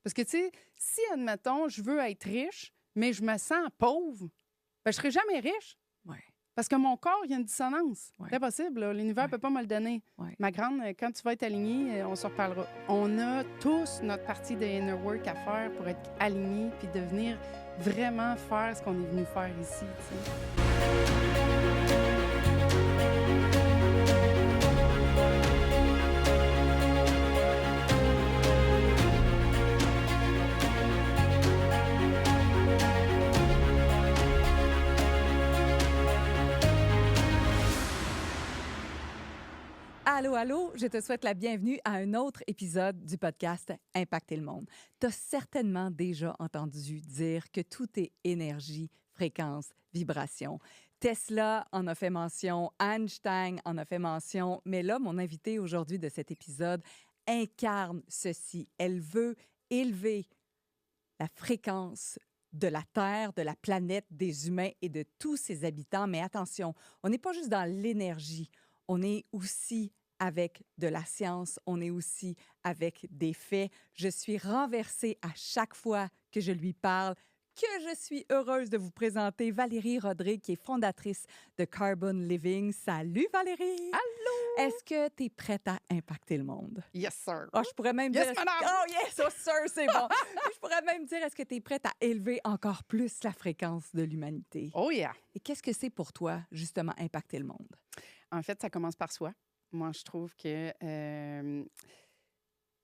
Parce que, tu sais, si, admettons, je veux être riche, mais je me sens pauvre, ben, je serai jamais riche. Ouais. Parce que mon corps, il y a une dissonance. Ouais. C'est impossible, là. L'univers ne peut pas me le donner. Ouais. Ma grande, quand tu vas être alignée, on se reparlera. On a tous notre partie de inner work à faire pour être alignés puis devenir vraiment faire ce qu'on est venu faire ici, tu sais. Allô, allô, je te souhaite la bienvenue à un autre épisode du podcast Impacter le monde. Tu as certainement déjà entendu dire que tout est énergie, fréquence, vibration. Tesla en a fait mention, Einstein en a fait mention, mais là, mon invitée aujourd'hui de cet épisode incarne ceci. Elle veut élever la fréquence de la Terre, de la planète, des humains et de tous ses habitants. Mais attention, on n'est pas juste dans l'énergie, on est aussi avec de la science, on est aussi avec des faits. Je suis renversée à chaque fois que je lui parle, que je suis heureuse de vous présenter Valérie Rodrigue, qui est fondatrice de Carbon Living. Salut Valérie! Allô? Est-ce que tu es prête à impacter le monde? Yes, sir. Oh, je pourrais même Yes, dire... madame! Oh, yes, oh, sir, c'est bon. Je pourrais même dire, est-ce que tu es prête à élever encore plus la fréquence de l'humanité? Oh yeah! Et qu'est-ce que c'est pour toi, justement, impacter le monde? En fait, ça commence par soi. Moi, je trouve que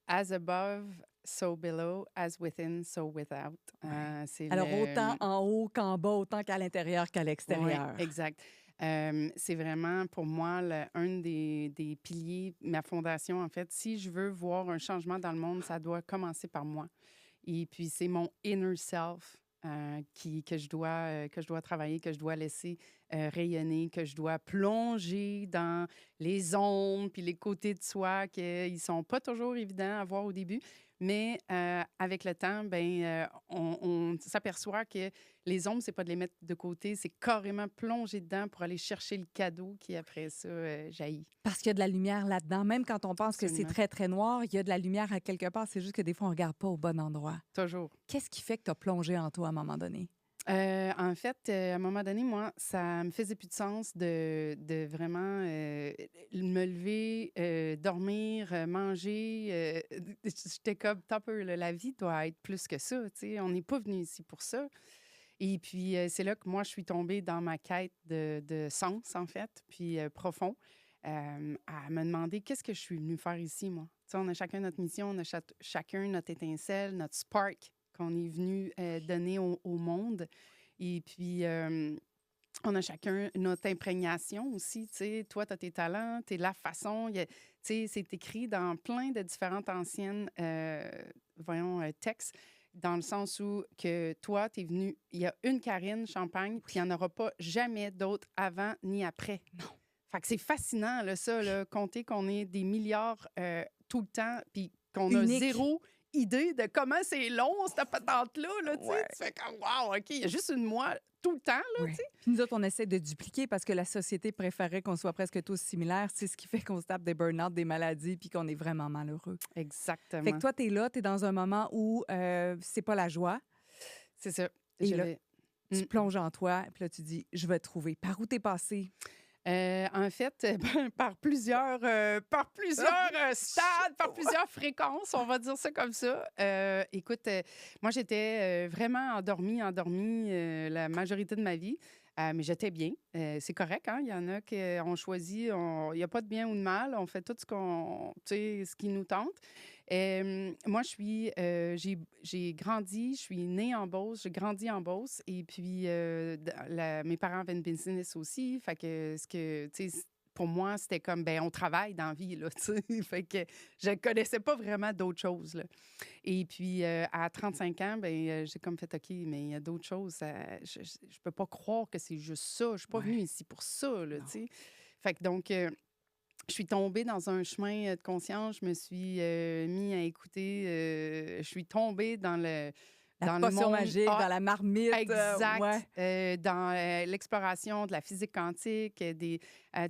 as above, so below, as within, so without. C'est Alors, autant en haut qu'en bas, autant qu'à l'intérieur qu'à l'extérieur. Oui, exact. C'est vraiment, pour moi, un des piliers, ma fondation, en fait. Si je veux voir un changement dans le monde, ça doit commencer par moi. Et puis, c'est mon inner self que je dois travailler, que je dois laisser rayonner, que je dois plonger dans les ombres puis les côtés de soi qui ne sont pas toujours évidents à voir au début. Mais avec le temps, on s'aperçoit que les ombres, c'est pas de les mettre de côté, c'est carrément plonger dedans pour aller chercher le cadeau qui, après ça, jaillit. Parce qu'il y a de la lumière là-dedans. Même quand on pense que c'est Absolument. très, très noir, il y a de la lumière à quelque part. C'est juste que des fois, on ne regarde pas au bon endroit. Toujours. Qu'est-ce qui fait que tu as plongé en toi à un moment donné? En fait, à un moment donné, moi, ça me faisait plus de sens de vraiment me lever, dormir, manger. J'étais comme, topper, la vie doit être plus que ça. Tu sais, on n'est pas venu ici pour ça. Et puis, c'est là que moi, je suis tombée dans ma quête de sens, en fait, puis profond, à me demander qu'est-ce que je suis venue faire ici, moi. Tu sais, on a chacun notre mission, on a chacun notre étincelle, notre spark qu'on est venu donner au monde. Et puis, on a chacun notre imprégnation aussi. Tu sais, toi, tu as tes talents, tu es la façon. Tu sais, c'est écrit dans plein de différentes anciennes, textes, dans le sens où que toi, tu es venu, il y a une Karine Champagne, puis il n'y en aura pas jamais d'autres avant ni après. Non. Fait que c'est fascinant, là, ça, là, compter qu'on est des milliards tout le temps, puis qu'on a Unique. zéro idée de comment c'est long, cette patente-là. Là, tu sais. Ouais. Tu fais comme, wow, OK, il y a juste une moi tout le temps, là, Oui. tu sais. Puis nous autres, on essaie de dupliquer parce que la société préférait qu'on soit presque tous similaires. C'est ce qui fait qu'on se tape des burn-out, des maladies, puis qu'on est vraiment malheureux. Exactement. Fait que toi, t'es là, t'es dans un moment où c'est pas la joie. C'est ça. Et Je là, vais- tu plonges en toi, puis là, tu dis, je vais trouver. Par où t'es passé? En fait, par plusieurs stades, par plusieurs fréquences, on va dire ça comme ça. Écoute, moi, j'étais vraiment endormie la majorité de ma vie, mais j'étais bien. C'est correct, hein? Il y en a qui ont choisi, il n'y a pas de bien ou de mal, on fait tout ce qui nous tente. Moi, j'ai grandi, je suis née en Beauce, j'ai grandi en Beauce, et puis mes parents avaient une business aussi, fait que tu sais, pour moi, c'était comme, on travaille dans la vie, là, tu sais. Fait que je ne connaissais pas vraiment d'autres choses, là. Et puis, à 35 ans, j'ai comme fait, OK, mais il y a d'autres choses. Je ne peux pas croire que c'est juste ça. Je ne suis pas venue ici pour ça, là, tu sais. Fait que donc, je suis tombée dans un chemin de conscience. Je me suis mis à écouter. Je suis tombée dans La La dans le potion monde. magique, Ah, dans la marmite. exact. Ouais. Dans l'exploration de la physique quantique,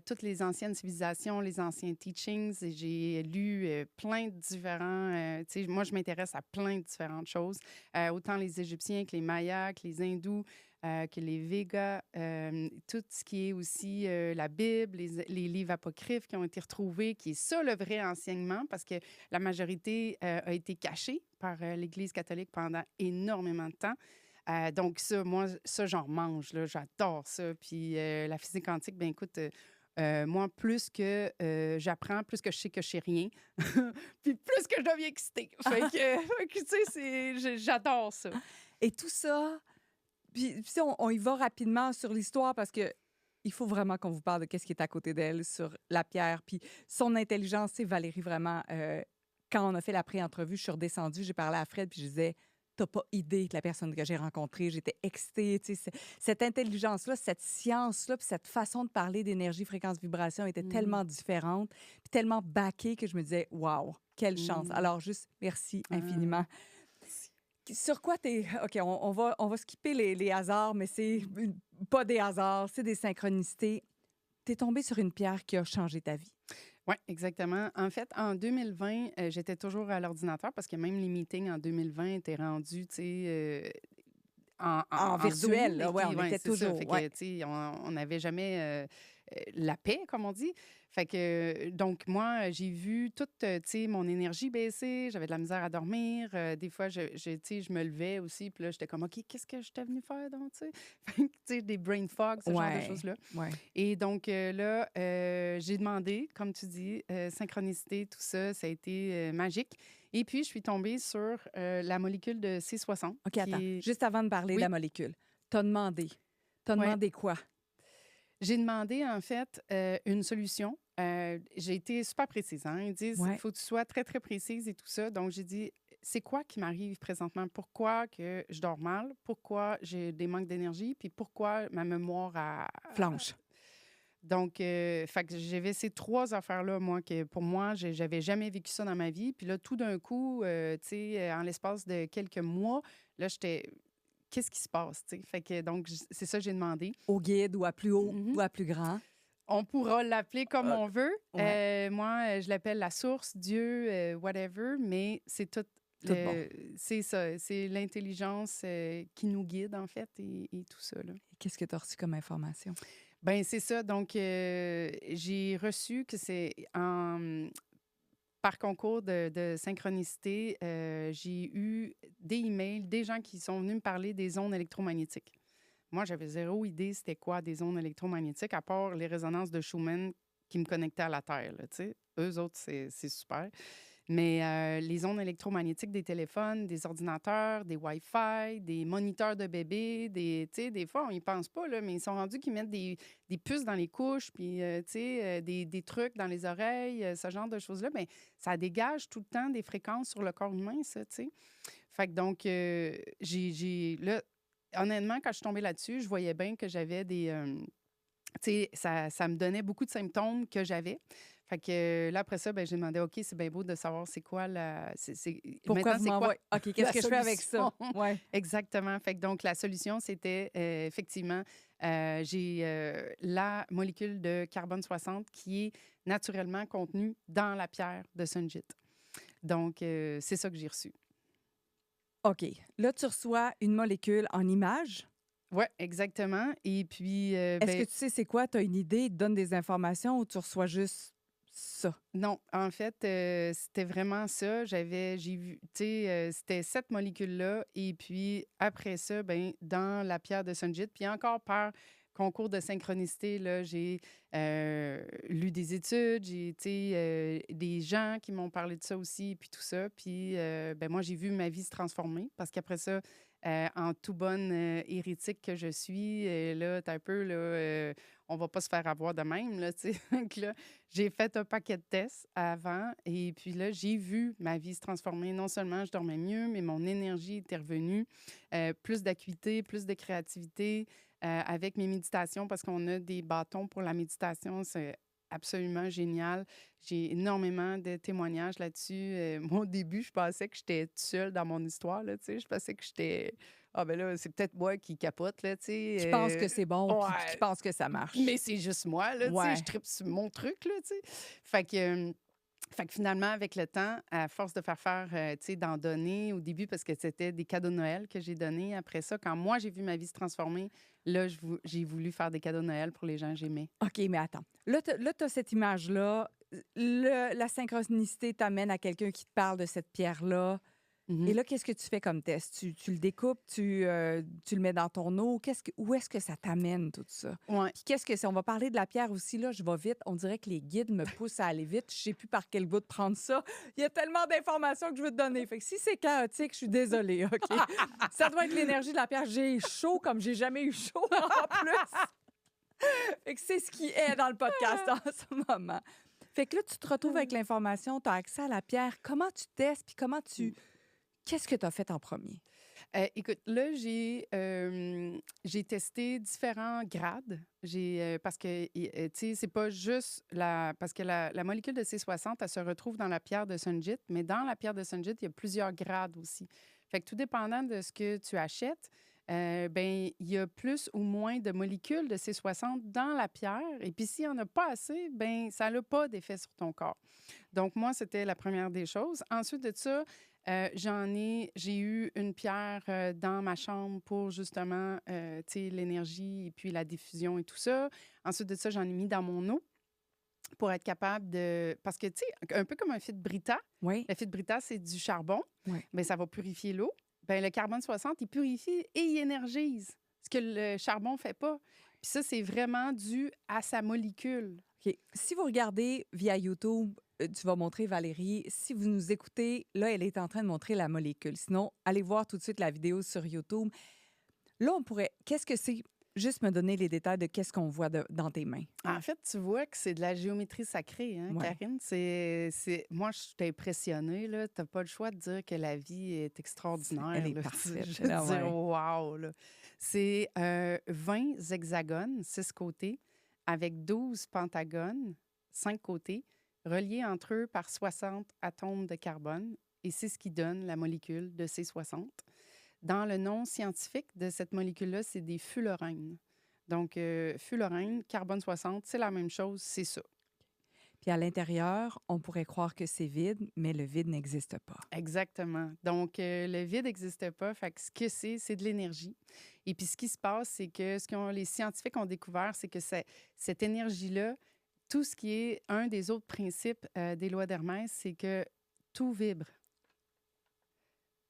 toutes les anciennes civilisations, les anciens teachings. Et j'ai lu plein de différents... tu sais, moi, je m'intéresse à plein de différentes choses. Autant les Égyptiens que les Mayas, que les Hindous, que les Végas, tout ce qui est aussi la Bible, les livres apocryphes qui ont été retrouvés, qui est ça le vrai enseignement, parce que la majorité a été cachée par l'Église catholique pendant énormément de temps. Donc ça, moi, ça, j'en mange, là, j'adore ça. Puis la physique quantique, bien écoute, moi, plus que j'apprends, plus que je sais que je sais rien, puis plus que je deviens excitée. Fait que, tu sais, j'adore ça. Et tout ça, puis si on y va rapidement sur l'histoire parce que il faut vraiment qu'on vous parle de qu'est-ce qui est à côté d'elle sur la pierre. Puis son intelligence, c'est Valérie vraiment. Quand on a fait la pré-entrevue, je suis redescendue, j'ai parlé à Fred, puis je disais, t'as pas idée de la personne que j'ai rencontrée. J'étais excitée. Tu sais, cette intelligence-là, cette science-là, puis cette façon de parler d'énergie, fréquence, vibration était tellement différente, puis tellement backée que je me disais, waouh, quelle chance. Alors, juste merci infiniment. Sur quoi t'es... OK, on va skipper les hasards, mais c'est pas des hasards, c'est des synchronicités. T'es tombée sur une pierre qui a changé ta vie. Oui, exactement. En fait, en 2020, j'étais toujours à l'ordinateur parce que même les meetings en 2020 étaient rendus, tu sais, En virtuel, Zoom. là, Et ouais, puis, on était c'est ça. toujours, Fait que, ouais. tu sais, on n'avait jamais la paix, comme on dit. Fait que, donc, moi, j'ai vu toute, tu sais, mon énergie baisser. J'avais de la misère à dormir. Des fois, tu sais, je me levais aussi. Puis là, j'étais comme, OK, qu'est-ce que j'étais venue faire, donc, tu sais? Fait que, tu sais, des brain fog, ce genre de Ouais, choses-là. ouais. Et donc, là, j'ai demandé, comme tu dis, synchronicité, tout ça, ça a été magique. Et puis, je suis tombée sur la molécule de C60. OK, attends. Qui est... Juste avant de parler de Oui. la molécule, t'as demandé. T'as Ouais. demandé quoi? J'ai demandé, en fait, une solution. J'ai été super précise. Hein? Ils disent, il Ouais. faut que tu sois très, très précise et tout ça. Donc, j'ai dit, c'est quoi qui m'arrive présentement? Pourquoi que je dors mal? Pourquoi j'ai des manques d'énergie? Puis pourquoi ma mémoire a... Flanche. Donc, fait que j'avais ces trois affaires-là, moi, que pour moi, j'avais jamais vécu ça dans ma vie. Puis là, tout d'un coup, tu sais, en l'espace de quelques mois, là, j'étais... Qu'est-ce qui se passe, tu sais? Fait que, donc, c'est ça que j'ai demandé. Au guide ou à plus haut Mhm. ou à plus grand. On pourra l'appeler comme on veut. Ouais. Moi, je l'appelle la source, Dieu, whatever, mais c'est tout... Tout bon. C'est ça, c'est l'intelligence qui nous guide, en fait, et tout ça, là. Qu'est-ce que tu as reçu comme information? Ben c'est ça. Donc, j'ai reçu que c'est par concours de synchronicité, j'ai eu des emails, des gens qui sont venus me parler des ondes électromagnétiques. Moi, j'avais zéro idée c'était quoi des ondes électromagnétiques, à part les résonances de Schumann qui me connectaient à la Terre, là, tu sais. Eux autres, c'est super. Mais les ondes électromagnétiques des téléphones, des ordinateurs, des Wi-Fi, des moniteurs de bébés, tu sais, des fois, on n'y pense pas, là, mais ils sont rendus qu'ils mettent des puces dans les couches, puis, tu sais, des trucs dans les oreilles, ce genre de choses-là. Bien, ça dégage tout le temps des fréquences sur le corps humain, ça, tu sais. Fait que donc, là, honnêtement, quand je suis tombée là-dessus, je voyais bien que j'avais des... tu sais, ça me donnait beaucoup de symptômes que j'avais. Fait que là, après ça, ben, j'ai demandé, OK, c'est bien beau de savoir c'est quoi la... Pourquoi maintenant, vous c'est quoi m'envoyez? OK, qu'est-ce la que je fais avec ça? solution? Ouais. Exactement. Fait que donc, la solution, c'était effectivement, j'ai la molécule de carbone 60 qui est naturellement contenue dans la pierre de Sunjit. Donc, c'est ça que j'ai reçu. OK. Là, tu reçois une molécule en image. Oui, exactement. Et puis, Est-ce que tu sais c'est quoi? Tu as une idée, ils te donnent des informations ou tu reçois juste ça? non, en fait, c'était vraiment ça. J'ai vu, tu sais, c'était cette molécule-là. Et puis, après ça, ben dans la pierre de Sunjit, puis encore par concours de synchronicité, là, j'ai lu des études, j'ai, tu sais, des gens qui m'ont parlé de ça aussi, puis tout ça. Puis, ben moi, j'ai vu ma vie se transformer parce qu'après ça, en tout bonne hérétique que je suis, là, t'as un peu, là, on va pas se faire avoir de même, là, tu sais. Donc là, j'ai fait un paquet de tests avant et puis là, j'ai vu ma vie se transformer. Non seulement je dormais mieux, mais mon énergie était revenue. Plus d'acuité, plus de créativité avec mes méditations parce qu'on a des bâtons pour la méditation. C'est absolument génial. J'ai énormément de témoignages là-dessus. Moi, au début, je pensais que j'étais toute seule dans mon histoire, là, tu sais. Je pensais que j'étais... Ah, ben là, c'est peut-être moi qui capote, là, tu Qui pense que sais. c'est bon, puis qui Ouais, pense que ça marche. mais c'est juste moi, là, tu sais. Je Ouais. tripe sur mon truc, là, tu sais. Fait que... Fait que finalement, avec le temps, à force de faire, tu sais, d'en donner au début, parce que c'était des cadeaux de Noël que j'ai donnés. Après ça, quand moi, j'ai vu ma vie se transformer, là, j'ai voulu faire des cadeaux de Noël pour les gens que j'aimais. OK, mais attends. Là, tu as cette image-là. La synchronicité t'amène à quelqu'un qui te parle de cette pierre-là. Et Mhm. là, qu'est-ce que tu fais comme test? Tu le découpes, tu le mets dans ton eau. Où est-ce que ça t'amène, tout ça? Ouais. Puis qu'est-ce que c'est? On va parler de la pierre aussi, là. Je vais vite. On dirait que les guides me poussent à aller vite. Je sais plus par quel bout de prendre ça. Il y a tellement d'informations que je veux te donner. Fait que si c'est chaotique, je suis désolée, OK? Ça doit être l'énergie de la pierre. J'ai chaud comme j'ai jamais eu chaud en plus. Fait que c'est ce qui est dans le podcast en ce moment. Fait que là, tu te retrouves avec l'information, tu as accès à la pierre. Comment tu testes, puis Qu'est-ce que tu as fait en premier? Écoute, là, j'ai testé différents grades. Parce que, tu sais, c'est pas juste parce que la molécule de C60, elle se retrouve dans la pierre de Sunjit, mais dans la pierre de Sunjit, il y a plusieurs grades aussi. Fait que tout dépendant de ce que tu achètes, ben il y a plus ou moins de molécules de C60 dans la pierre. Et puis, s'il n'y en a pas assez, ben ça n'a pas d'effet sur ton corps. Donc, moi, c'était la première des choses. Ensuite de ça, j'ai eu une pierre dans ma chambre pour justement, tu sais, l'énergie et puis la diffusion et tout ça. Ensuite de ça, j'en ai mis dans mon eau pour être capable de... Parce que, tu sais, un peu comme un fil de Brita. Oui. Le fil de Brita, c'est du charbon. Oui. Bien, ça va purifier l'eau. Bien, le carbone 60, il purifie et il énergise, ce que le charbon ne fait pas. Puis ça, c'est vraiment dû à sa molécule. OK. Si vous regardez via YouTube, tu vas montrer Valérie. Si vous nous écoutez, là, elle est en train de montrer la molécule. Sinon, allez voir tout de suite la vidéo sur YouTube. Là, on pourrait... Qu'est-ce que c'est? Juste me donner les détails de qu'est-ce qu'on voit dans tes mains. En fait, tu vois que c'est de la géométrie sacrée, hein, Ouais. Karine? Moi, je suis impressionnée, là. Tu n'as pas le choix de dire que la vie est extraordinaire. Elle est Là. parfaite. Je veux Ah ouais. dire, wow, là. C'est 20 hexagones, 6 côtés, avec 12 pentagones, 5 côtés, reliés entre eux par 60 atomes de carbone. Et c'est ce qui donne la molécule de C60. Dans le nom scientifique de cette molécule-là, c'est des fullerènes. Donc, fullerène, carbone 60, c'est la même chose, c'est ça. Puis à l'intérieur, on pourrait croire que c'est vide, mais le vide n'existe pas. Exactement. Donc, le vide n'existe pas. Fait que ce que c'est de l'énergie. Et puis, ce qui se passe, c'est que les scientifiques ont découvert, c'est que cette énergie-là, tout ce qui est un des autres principes des lois d'Hermès, c'est que tout vibre.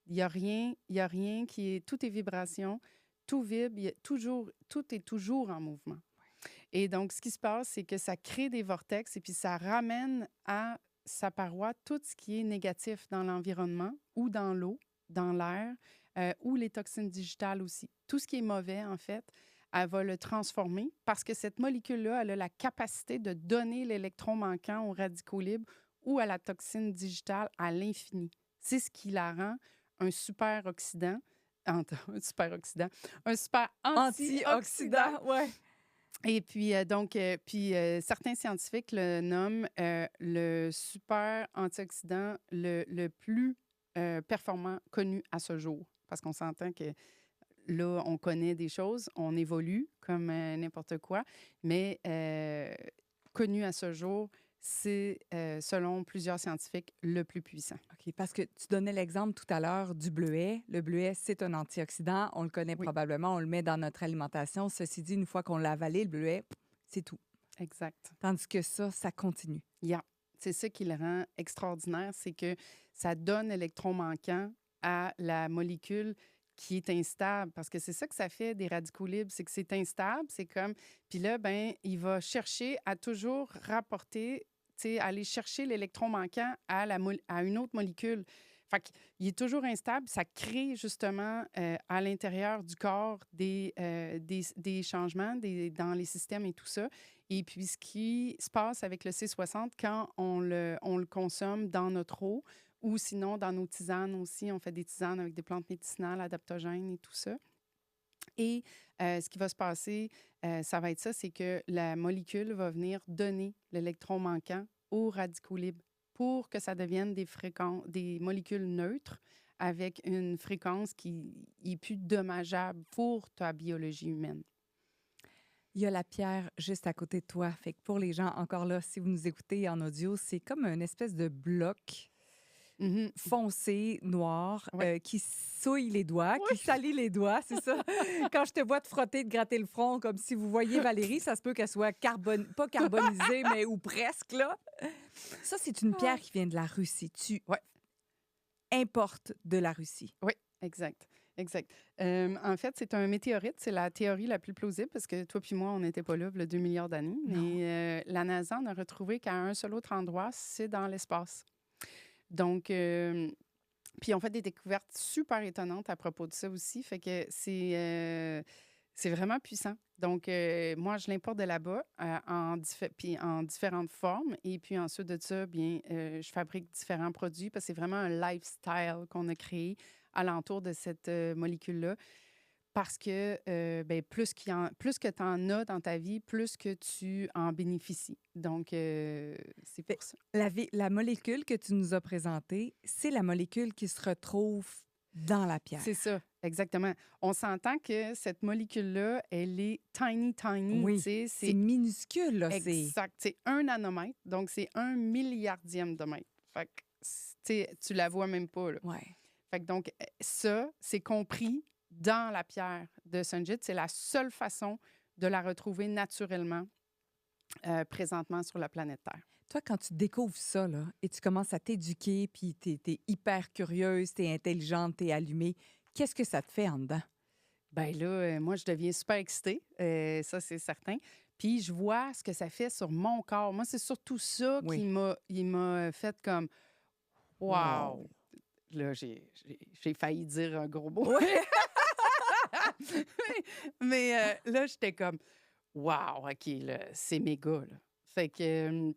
Il n'y a rien qui est... Tout est vibration, tout vibre, tout est toujours en mouvement. Et donc, ce qui se passe, c'est que ça crée des vortex et puis ça ramène à sa paroi tout ce qui est négatif dans l'environnement ou dans l'eau, dans l'air, ou les toxines digitales aussi. Tout ce qui est mauvais, en fait, elle va le transformer parce que cette molécule-là, elle a la capacité de donner l'électron manquant aux radicaux libres ou à la toxine digitale à l'infini. C'est ce qui la rend un super oxydant, un super oxydant, un super antioxydant. Ouais. Et puis, certains scientifiques le nomment le super antioxydant le plus performant connu à ce jour. Parce qu'on s'entend que là, on connaît des choses, on évolue comme n'importe quoi, mais connu à ce jour, c'est, selon plusieurs scientifiques, le plus puissant. OK, parce que tu donnais l'exemple tout à l'heure du bleuet. Le bleuet, c'est un antioxydant. On le connaît Oui. probablement, on le met dans notre alimentation. Ceci dit, une fois qu'on l'a avalé, le bleuet, c'est tout. Exact. Tandis que ça continue. Yeah. C'est ça qui le rend extraordinaire, c'est que ça donne l'électron manquant à la molécule qui est instable. Parce que c'est ça que ça fait des radicaux libres, c'est que c'est instable, c'est comme... Puis là, ben, il va chercher à toujours rapporter, tu sais, aller chercher l'électron manquant à une autre molécule. Fait qu'il est toujours instable. Ça crée justement à l'intérieur du corps des changements dans les systèmes et tout ça. Et puis, ce qui se passe avec le C60, quand on le consomme dans notre eau ou sinon dans nos tisanes aussi, on fait des tisanes avec des plantes médicinales, adaptogènes et tout ça, Et ce qui va se passer, ça va être ça, c'est que la molécule va venir donner l'électron manquant aux radicaux libres pour que ça devienne des molécules neutres avec une fréquence qui est plus dommageable pour ta biologie humaine. Il y a la pierre juste à côté de toi. Fait que pour les gens, encore là, si vous nous écoutez en audio, c'est comme une espèce de bloc Mhm. foncé, noir, Ouais. qui souille les doigts, Oui. qui salit les doigts, c'est ça? Quand je te vois te frotter, te gratter le front, comme si vous voyez Valérie, ça se peut qu'elle soit pas carbonisée, mais ou presque, là. Ça, c'est une pierre qui vient de la Russie. Tu Ouais. importes de la Russie. Oui, exact. Exact. En fait, c'est un météorite. C'est la théorie la plus plausible parce que toi puis moi, on n'était pas là, il y a 2 milliards d'années. Non. Mais la NASA n'a retrouvé qu'à un seul autre endroit, c'est dans l'espace. Donc, puis on fait des découvertes super étonnantes à propos de ça aussi. Fait que c'est vraiment puissant. Donc, moi, je l'importe de là-bas puis en différentes formes. Et puis ensuite de ça, bien, je fabrique différents produits parce que c'est vraiment un lifestyle qu'on a créé alentour de cette molécule-là. Parce que ben, plus que tu en as dans ta vie, plus que tu en bénéficies. Donc, c'est pour ça. La molécule que tu nous as présentée, c'est la molécule qui se retrouve dans la pierre. C'est ça, exactement. On s'entend que cette molécule-là, elle est tiny. Oui, tu sais, c'est minuscule, là. exact. C'est 1 nanomètre, donc c'est 1 milliardième de mètre. Fait que, tu sais, tu la vois même pas, là. Ouais. Fait que donc, ça, c'est compris dans la pierre de Sunjit. C'est la seule façon de la retrouver naturellement présentement sur la planète Terre. Toi, quand tu découvres ça, là, et tu commences à t'éduquer, puis tu es hyper curieuse, tu es intelligente, tu es allumée, qu'est-ce que ça te fait en dedans? Bien là, moi, je deviens super excitée, ça, c'est certain. Puis je vois ce que ça fait sur mon corps. Moi, c'est surtout ça Oui. il m'a fait comme « wow ». Là, j'ai failli dire un gros mot. Ouais. Mais là, j'étais comme « wow, OK, là, c'est méga, là ». Fait que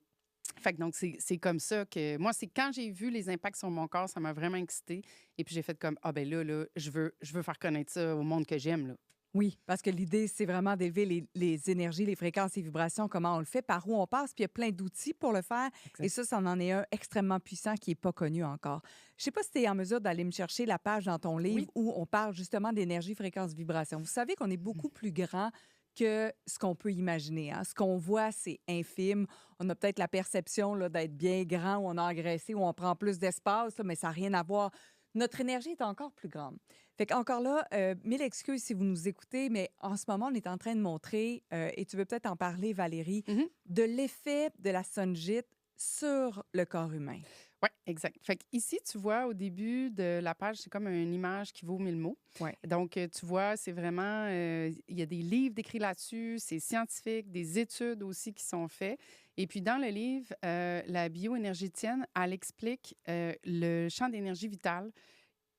donc, c'est comme ça que... Moi, c'est quand j'ai vu les impacts sur mon corps, ça m'a vraiment excitée. Et puis, j'ai fait comme « ah, ben là, je veux faire connaître ça au monde que j'aime, là ». Oui, parce que l'idée, c'est vraiment d'élever les énergies, les fréquences, les vibrations, comment on le fait, par où on passe, puis il y a plein d'outils pour le faire. Exact. Et ça en est un extrêmement puissant qui n'est pas connu encore. Je ne sais pas si tu es en mesure d'aller me chercher la page dans ton livre où on parle justement d'énergie, fréquence, vibration. Vous savez qu'on est beaucoup plus grand que ce qu'on peut imaginer. Hein? Ce qu'on voit, c'est infime. On a peut-être la perception là, d'être bien grand, ou on a engraissé, ou on prend plus d'espace, là, mais ça n'a rien à voir. Notre énergie est encore plus grande. Fait qu'encore là, 1000 excuses si vous nous écoutez, mais en ce moment, on est en train de montrer, et tu veux peut-être en parler, Valérie, de l'effet de la Sunjit sur le corps humain. Oui, exact. Fait que ici, tu vois, au début de la page, c'est comme une image qui vaut 1000 mots. Ouais. Donc, tu vois, c'est vraiment... il y a des livres décrits là-dessus, c'est scientifique, des études aussi qui sont faites. Et puis, dans le livre, la bioénergéticienne, elle explique le champ d'énergie vitale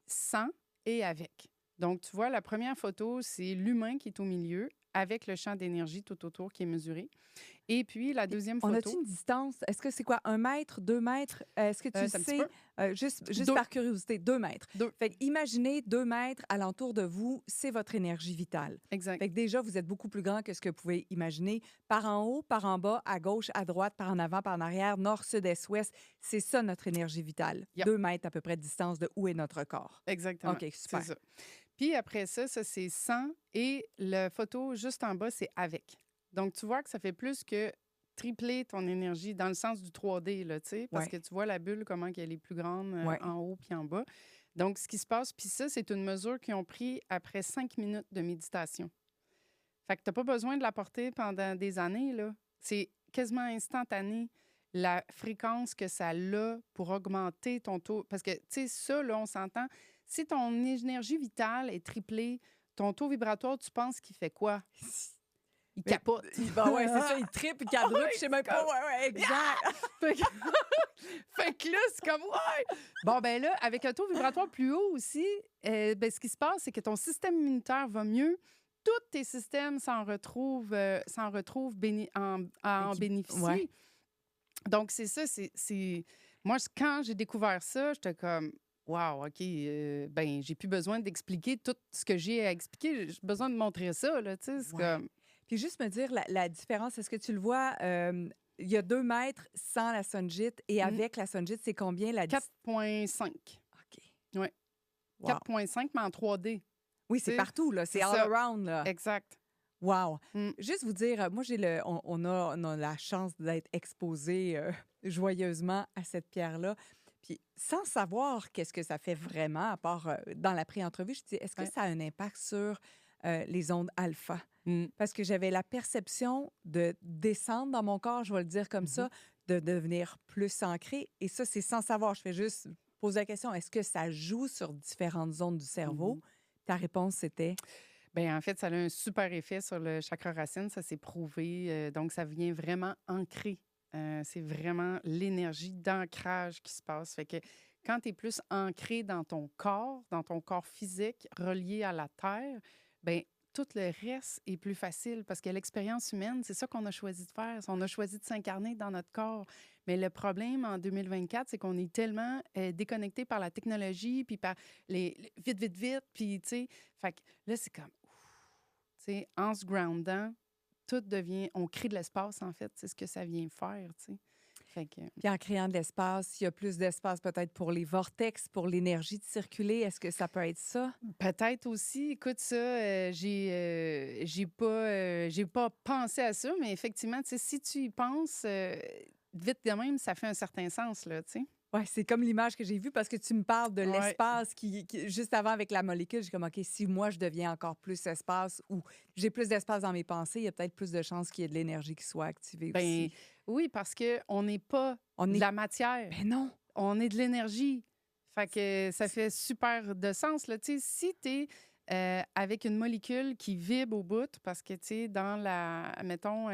sans et avec. Donc, tu vois, la première photo, c'est l'humain qui est au milieu avec le champ d'énergie tout autour qui est mesuré. Et puis, la deuxième On photo... a-t-il une distance? Est-ce que c'est quoi, 1 mètre, 2 mètres? Est-ce que tu c'est un petit sais, juste Deux. par curiosité, 2 mètres. 2. Fait que imaginez 2 mètres alentour de vous, c'est votre énergie vitale. Exact. Fait que déjà, vous êtes beaucoup plus grand que ce que vous pouvez imaginer. Par en haut, par en bas, à gauche, à droite, par en avant, par en arrière, nord, sud, est, ouest, c'est ça notre énergie vitale. Yep. 2 mètres à peu près de distance de où est notre corps. Exactement. OK, super. C'est ça. Puis après ça, c'est sans et la photo juste en bas, c'est avec. Donc, tu vois que ça fait plus que tripler ton énergie dans le sens du 3D, là, tu sais, parce que tu vois la bulle, comment elle est plus grande en haut puis en bas. Donc, ce qui se passe, puis ça, c'est une mesure qu'ils ont pris après 5 minutes de méditation. Fait que tu n'as pas besoin de la porter pendant des années, là. C'est quasiment instantané la fréquence que ça a pour augmenter ton taux. Parce que, tu sais, ça, là, on s'entend, si ton énergie vitale est triplée, ton taux vibratoire, tu penses qu'il fait quoi? Il capote. Ben ouais, c'est ça, il triple, il quadruple, je sais même pas. Ouais, exact. Fait que là, c'est comme, ouais! Bon, ben là, avec un taux vibratoire plus haut aussi, ben, ce qui se passe, c'est que ton système immunitaire va mieux. Tous tes systèmes s'en retrouvent en bénéficient. Ouais. Donc, c'est ça. Moi, quand j'ai découvert ça, j'étais comme, wow, OK, ben, j'ai plus besoin d'expliquer tout ce que j'ai à expliquer. J'ai besoin de montrer ça, là, tu sais. C'est Ouais. comme Puis juste me dire la différence, est-ce que tu le vois, il y a 2 mètres sans la Sunjit et mm, avec la Sunjit, c'est combien la dis 4,5. OK. Oui, Wow. 4,5, mais en 3D. Oui, Tu c'est sais, partout, là, c'est c'est all ça. around, là. Exact. Wow! Mm. Juste vous dire, moi, on a la chance d'être exposés joyeusement à cette pierre-là. Puis, sans savoir qu'est-ce que ça fait vraiment, à part dans la pré-entrevue, je dis, est-ce que Ouais. ça a un impact sur les ondes alpha? Mm. Parce que j'avais la perception de descendre dans mon corps, je vais le dire comme Mhm. ça, de devenir plus ancré. Et ça, c'est sans savoir. Je fais juste poser la question, est-ce que ça joue sur différentes zones du cerveau? Mhm. Ta réponse, c'était, Ben, en fait, ça a un super effet sur le chakra racine, ça s'est prouvé. Donc, ça vient vraiment ancrer. C'est vraiment l'énergie d'ancrage qui se passe. Fait que quand tu es plus ancré dans ton corps physique, relié à la terre, ben tout le reste est plus facile parce que l'expérience humaine, c'est ça qu'on a choisi de faire. On a choisi de s'incarner dans notre corps. Mais le problème en 2024, c'est qu'on est tellement déconnecté par la technologie, puis par vite, vite, vite, puis tu sais, fait que là, c'est comme tu sais, en se groundant, tout devient. On crée de l'espace, en fait. C'est ce que ça vient faire, tu sais. Fait que. puis en créant de l'espace, il y a plus d'espace peut-être pour les vortex, pour l'énergie de circuler. Est-ce que ça peut être ça? Peut-être aussi, écoute ça, j'ai pas pensé à ça, mais effectivement, tu sais, si tu y penses, vite de même, ça fait un certain sens, là, tu sais. Oui, c'est comme l'image que j'ai vue parce que tu me parles de Ouais. l'espace juste avant avec la molécule. J'ai comme, OK, si moi, je deviens encore plus espace ou j'ai plus d'espace dans mes pensées, il y a peut-être plus de chances qu'il y ait de l'énergie qui soit activée Ben aussi. oui, parce qu'on n'est pas On de est... la matière, Ben non! on est de l'énergie. Fait que ça fait super de sens, là. Tu sais, si tu es avec une molécule qui vibre au bout, parce que, tu sais, mettons,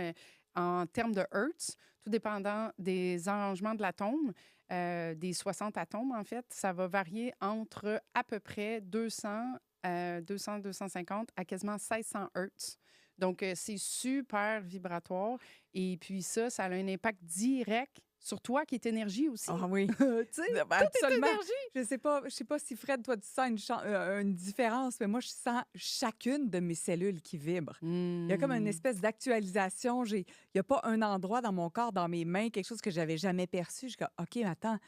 en termes de Hertz, tout dépendant des arrangements de l'atome, des 60 atomes, en fait, ça va varier entre à peu près 250 à quasiment 1600 Hertz. Donc, c'est super vibratoire. Et puis ça a un impact direct sur toi qui est énergie aussi. Ah oui! Tu sais, Ben, tout est absolument. énergie. Je sais pas si Fred, toi, tu sens une différence, mais moi, je sens chacune de mes cellules qui vibre. Il y a comme une Hmm. espèce d'actualisation. Il n'y a pas un endroit dans mon corps, dans mes mains, quelque chose que j'avais jamais perçu. Je suis comme, OK, mais attends,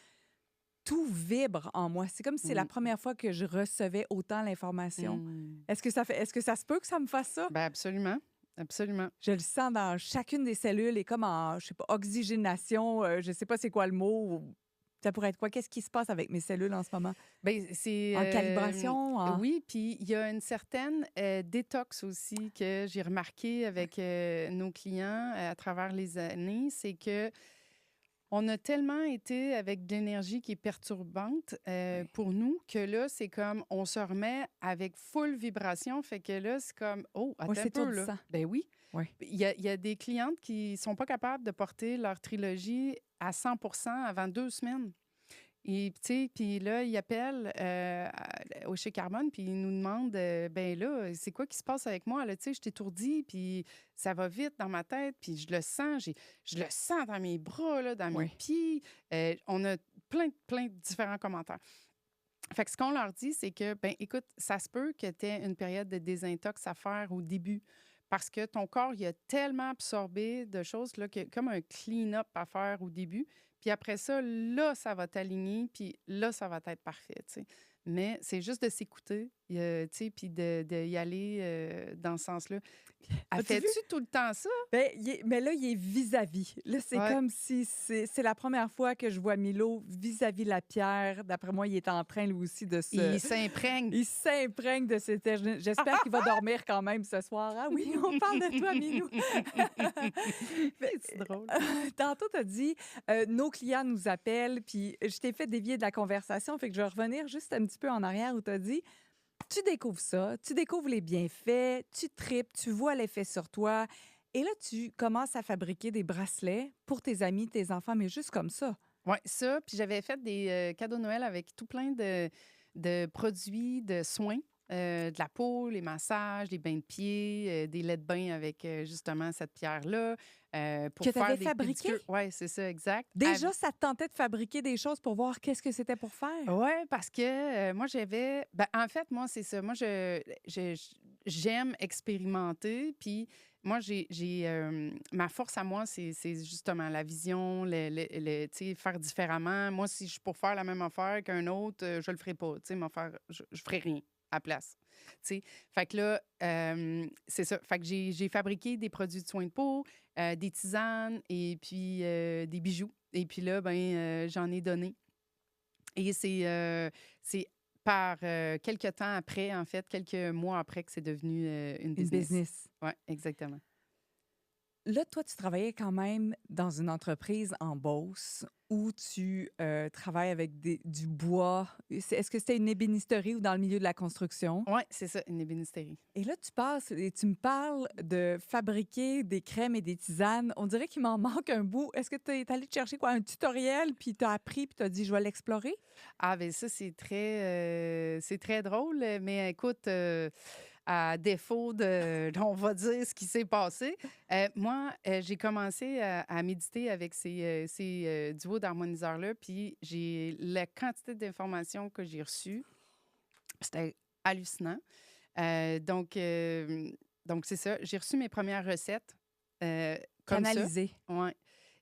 tout vibre en moi. C'est comme si c'est la Hmm. première fois que je recevais autant l'information. Hmm. Est-ce que ça se peut que ça me fasse ça? Ben absolument. Absolument. Je le sens dans chacune des cellules et comme en, je sais pas, oxygénation, je sais pas c'est quoi le mot. Ça pourrait être quoi? Qu'est-ce qui se passe avec mes cellules en ce moment? Ben, c'est. En calibration? Oui, puis il y a une certaine détox aussi que j'ai remarqué avec nos clients à travers les années. C'est que on a tellement été avec de l'énergie qui est perturbante Oui. pour nous que là, c'est comme on se remet avec full vibration. Fait que là, c'est comme oh, Oui, attends un c'est peu là. étourdissant. Ben oui. Oui. Il y a des clientes qui sont pas capables de porter leur trilogie à 100 avant 2 semaines. Et tu sais, puis là, ils appellent au chez Carbone, puis ils nous demandent ben là, c'est quoi qui se passe avec moi? Là, tu sais, je t'étourdis, puis ça va vite dans ma tête, puis je le sens, je le sens dans mes bras, là, dans mes Oui. pieds. On a plein de différents commentaires. Fait que ce qu'on leur dit, c'est que, ben écoute, ça se peut que tu aies une période de désintox à faire au début. Parce que ton corps, il a tellement absorbé de choses, là, comme un clean-up à faire au début. Puis après ça, là, ça va t'aligner, puis là, ça va être parfait, tu sais. Mais c'est juste de s'écouter, tu sais, puis y aller dans ce sens-là. As-tu vu? Fais-tu tout le temps ça? Ben, mais là, il est vis-à-vis. Là, c'est Ouais. comme si c'est la première fois que je vois Milo vis-à-vis la pierre. D'après moi, il est en train, lui aussi, de se... Il s'imprègne. Il s'imprègne de cette... J'espère qu'il va dormir quand même ce soir. Ah oui, on parle de toi, Milou. C'est drôle. Tantôt, tu as dit, nos clients nous appellent, puis je t'ai fait dévier de la conversation, fait que je vais revenir juste un petit peu en arrière où tu as dit, tu découvres ça, tu découvres les bienfaits, tu tripes, tu vois l'effet sur toi, et là, tu commences à fabriquer des bracelets pour tes amis, tes enfants, mais juste comme ça. Oui, ça. Puis j'avais fait des cadeaux de Noël avec tout plein de produits de soins de la peau, les massages, les bains de pieds, des laits de bain avec justement cette pierre-là, Que pour tu avais faire des fabriqué? pédicures. Oui, c'est ça, exact. Déjà, ça te tentait de fabriquer des choses pour voir qu'est-ce que c'était pour faire? Oui, parce que moi, j'avais. Ben, en fait, moi, c'est ça. Moi, j'aime expérimenter. Puis, moi, ma force à moi, c'est justement la vision, tu sais, faire différemment. Moi, si je suis pour faire la même affaire qu'un autre, je le ferai pas. Tu sais, je ferai rien à la place. Tu sais, fait que là, c'est ça. Fait que j'ai fabriqué des produits de soins de peau, des tisanes et puis des bijoux. Et puis là, ben, j'en ai donné. Et c'est par quelques temps après, en fait, quelques mois après que c'est devenu une Une business. business. Oui, exactement. Là, toi, tu travaillais quand même dans une entreprise en Beauce où tu travailles avec du bois. Est-ce que c'était une ébénisterie ou dans le milieu de la construction? Oui, c'est ça, une ébénisterie. Et là, tu passes et tu me parles de fabriquer des crèmes et des tisanes. On dirait qu'il m'en manque un bout. Est-ce que tu es allé te chercher quoi, un tutoriel, puis tu as appris, puis tu as dit, je vais l'explorer? Ah, bien, ça, c'est très drôle, mais écoute, à défaut de, on va dire ce qui s'est passé, moi, j'ai commencé à méditer avec ces duos d'harmoniseurs-là, puis la quantité d'informations que j'ai reçues, c'était hallucinant. Donc, c'est ça. J'ai reçu mes premières recettes comme ça. Canaliser. Ouais.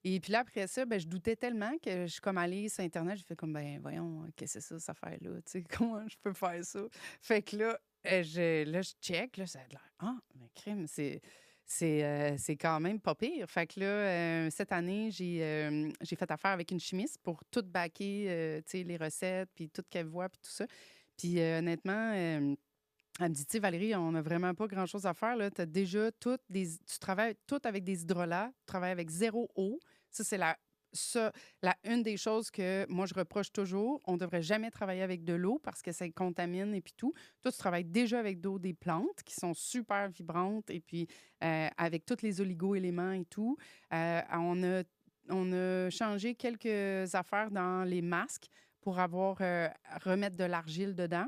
Et puis là, après ça, ben, je doutais tellement que je suis comme allée sur Internet. J'ai fait comme, ben voyons, qu'est-ce que c'est ça, cette affaire-là? Tu sais, comment je peux faire ça? Fait que là, je check, là, ça a l'air. Ah, mais crime, c'est quand même pas pire. Fait que là, cette année, j'ai fait affaire avec une chimiste pour tout backer, tu sais, les recettes, puis tout qu'elle voit, puis tout ça. Puis honnêtement, elle me dit, tu sais, Valérie, on n'a vraiment pas grand-chose à faire. Tu as déjà tu travailles tout avec des hydrolats, tu travailles avec zéro eau. Ça, c'est une des choses que moi, je reproche toujours. On ne devrait jamais travailler avec de l'eau parce que ça contamine et puis tout. Toi, tu travailles déjà avec d'eau des plantes qui sont super vibrantes et puis avec tous les oligo-éléments et tout. On a changé quelques affaires dans les masques pour remettre de l'argile dedans.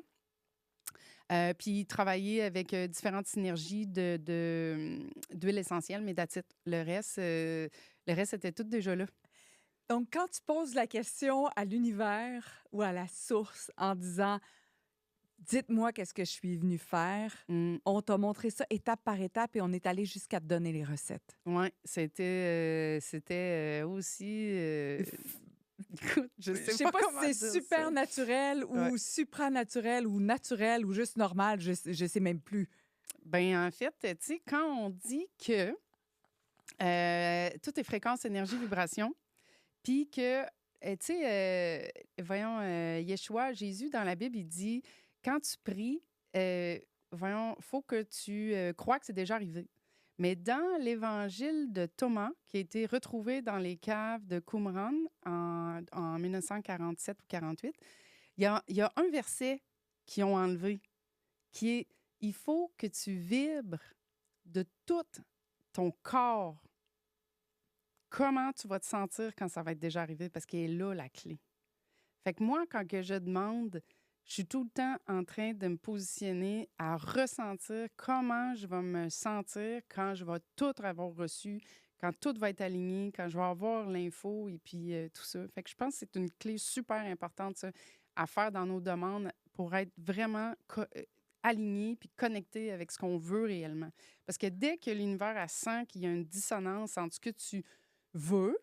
Puis travailler avec différentes synergies d'huile essentielle, mais that's it. Le reste était tout déjà là. Donc, quand tu poses la question à l'univers ou à la source en disant dites-moi qu'est-ce que je suis venue faire, Mm. on t'a montré ça étape par étape et on est allé jusqu'à te donner les recettes. Oui, c'était aussi. Écoute, je Je sais sais pas pas comment si dire c'est super ça. naturel Ouais. ou supranaturel ou naturel ou juste normal, je sais même plus. Ben en fait, tu sais, quand on dit que tout est fréquence, énergie, vibration, puis que, tu sais, voyons, Yeshua, Jésus, dans la Bible, il dit, quand tu pries, voyons, faut que tu crois que c'est déjà arrivé. Mais dans l'évangile de Thomas, qui a été retrouvé dans les caves de Qumran en 1947 ou 48, il y a un verset qu'ils ont enlevé, qui est, il faut que tu vibres de tout ton corps. Comment tu vas te sentir quand ça va être déjà arrivé? Parce qu'elle est là, la clé. Fait que moi, quand que je demande, je suis tout le temps en train de me positionner à ressentir comment je vais me sentir quand je vais tout avoir reçu, quand tout va être aligné, quand je vais avoir l'info et puis tout ça. Fait que je pense que c'est une clé super importante, ça, à faire dans nos demandes pour être vraiment aligné puis connecté avec ce qu'on veut réellement. Parce que dès que l'univers sent qu'il y a une dissonance entre ce que tu veux,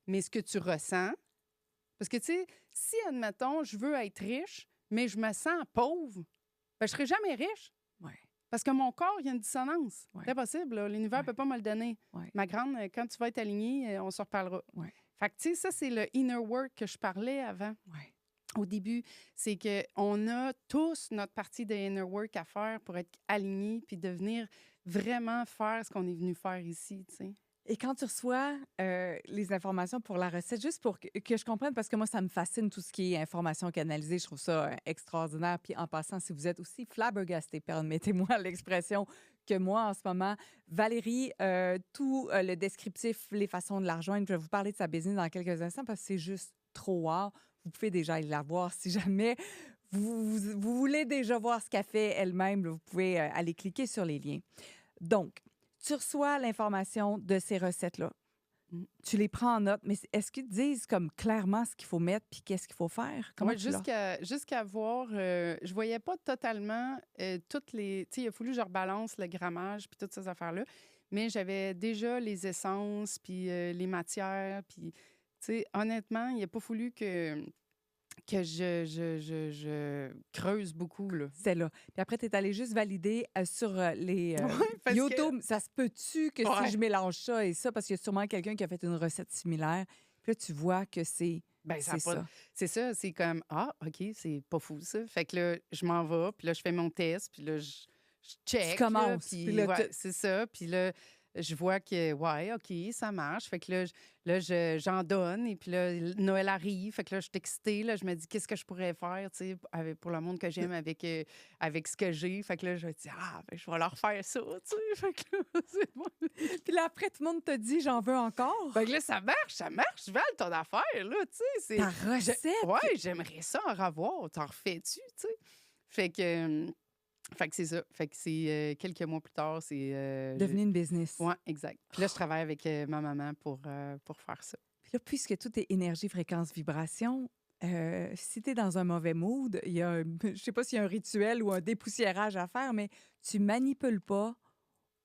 mais ce que tu ressens. Parce que, tu sais, si, admettons, je veux être riche, mais je me sens pauvre, ben, je ne serai jamais riche. Ouais. Parce que mon corps, il y a une dissonance. Ouais. C'est impossible, là. L'univers ne Ouais. peut pas me le donner. Ouais. Ma grande, quand tu vas être alignée, on se reparlera. Ouais. Fait que, tu sais, ça, c'est le inner work que je parlais avant. Ouais. Au début, c'est qu'on a tous notre partie de inner work à faire pour être alignés puis devenir vraiment faire ce qu'on est venu faire ici, tu sais. Et quand tu reçois les informations pour la recette, juste pour que je comprenne, parce que moi, ça me fascine tout ce qui est information canalisée, je trouve ça extraordinaire. Puis en passant, si vous êtes aussi flabbergasté, permettez-moi l'expression, que moi en ce moment, Valérie, tout le descriptif, les façons de la rejoindre, je vais vous parler de sa business dans quelques instants parce que c'est juste trop wow. Vous pouvez déjà aller la voir si jamais vous voulez déjà voir ce qu'elle fait elle-même, là, vous pouvez aller cliquer sur les liens. Donc, tu reçois l'information de ces recettes-là. Mm. Tu les prends en note, mais est-ce qu'ils te disent comme clairement ce qu'il faut mettre puis qu'est-ce qu'il faut faire? Comment Ouais, tu l'as? jusqu'à voir, je voyais pas totalement toutes les. Tu sais, il a fallu que je rebalance le grammage puis toutes ces affaires-là. Mais j'avais déjà les essences puis les matières. Puis, tu sais, honnêtement, il n'a pas fallu que je creuse beaucoup, là. C'est là. Puis après, tu es allé juste valider sur les Oui, parce que. YouTube. Ça se peut-tu que si Ouais. je mélange ça et ça, parce qu'il y a sûrement quelqu'un qui a fait une recette similaire. Puis là, tu vois que c'est Ben, ça a c'est pas. ça. C'est ça, c'est comme ah, OK, c'est pas fou, ça. Fait que là, je m'en vais, puis là, je fais mon test, puis là, je Tu check, là, commences. Puis puis là, ouais, c'est ça. Puis là, je vois que, ouais, OK, ça marche. Fait que j'en donne, et puis là, Noël arrive. Fait que là, je suis excitée, là, je me dis, qu'est-ce que je pourrais faire, tu sais, pour le monde que j'aime avec ce que j'ai. Fait que là, je me dis, ah, ben, je vais leur faire ça, tu sais. Fait que là, c'est bon. puis là, après, tout le monde te dit j'en veux encore. Fait que là, ça marche, Val, ton affaire, là, tu sais. Ta Je- recette. Ouais, j'aimerais ça en revoir. T'en refais-tu, tu sais? Fait que, fait que c'est ça. Fait que c'est quelques mois plus tard, c'est. Devenu une business. Ouais, exact. Puis là, je travaille avec ma maman pour faire ça. Puis là, puisque tout est énergie, fréquence, vibration, si tu es dans un mauvais mood, il y a je sais pas s'il y a un rituel ou un dépoussiérage à faire, mais tu manipules pas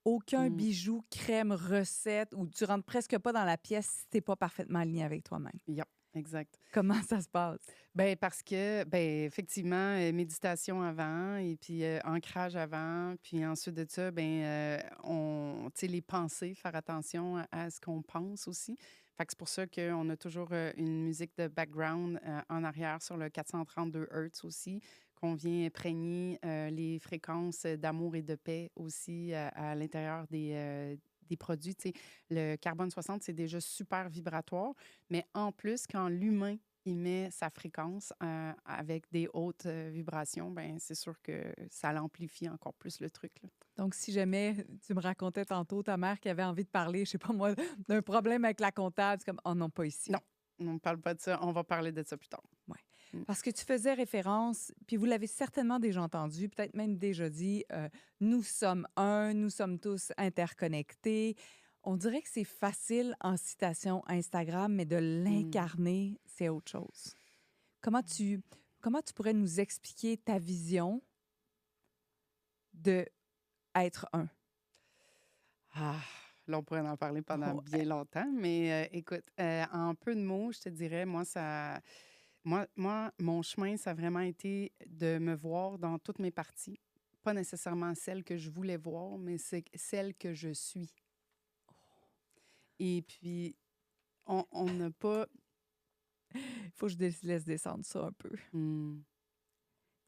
aucun Mm. bijou, crème, recette, ou tu rentres presque pas dans la pièce si tu pas parfaitement aligné avec toi-même. Yep, exact. Comment ça se passe? Ben parce que, ben effectivement, méditation avant et puis ancrage avant. Puis ensuite de ça, tu sais, les pensées, faire attention à ce qu'on pense aussi. Fait que c'est pour ça qu'on a toujours une musique de background en arrière sur le 432 Hertz aussi, qu'on vient imprégner les fréquences d'amour et de paix aussi à l'intérieur des produits. Tu sais, le carbone 60, c'est déjà super vibratoire, mais en plus, quand l'humain il met sa fréquence avec des hautes vibrations, ben c'est sûr que ça l'amplifie encore plus le truc, là. Donc, si jamais tu me racontais tantôt ta mère qui avait envie de parler, je sais pas moi, d'un problème avec la comptable, c'est comme, oh non, pas ici. Non, on ne parle pas de ça. On va parler de ça plus tard. Ouais. Mm. Parce que tu faisais référence, puis vous l'avez certainement déjà entendu, peut-être même déjà dit, nous sommes un, nous sommes tous interconnectés. On dirait que c'est facile en citation Instagram, mais de l'incarner, c'est autre chose. Comment comment tu pourrais nous expliquer ta vision de être un? Ah, là, on pourrait en parler pendant Oh, bien longtemps, mais écoute, en peu de mots, je te dirais, moi, mon chemin, ça a vraiment été de me voir dans toutes mes parties. Pas nécessairement celle que je voulais voir, mais c'est celle que je suis. Et puis, on n'a pas. il faut que je laisse descendre ça un peu. Hmm,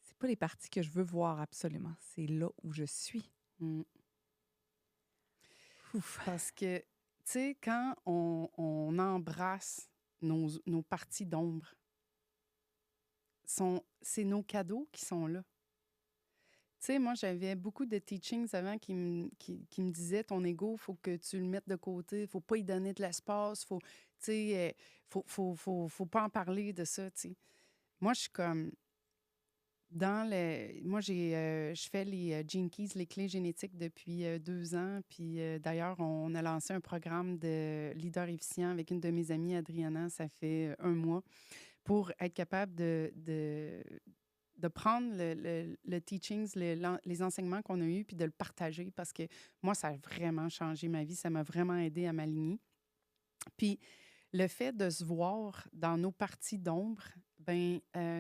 C'est pas les parties que je veux voir absolument. C'est là où je suis. hmm. Ouf. Parce que, tu sais, quand on embrasse nos parties d'ombre, c'est nos cadeaux qui sont là. Tu sais, moi, j'avais beaucoup de teachings avant qui me disaient ton ego, il faut que tu le mettes de côté, il faut pas y donner de l'espace, faut, tu sais, faut pas en parler de ça, tu sais. Moi, je suis comme, moi, je fais les Gene Keys, les clés génétiques depuis 2 ans. Puis d'ailleurs, on a lancé un programme de leader efficient avec une de mes amies, Adriana, ça fait 1 mois, pour être capable de prendre le teachings, les enseignements qu'on a eus, puis de le partager parce que moi, ça a vraiment changé ma vie. Ça m'a vraiment aidé à m'aligner. Puis le fait de se voir dans nos parties d'ombre,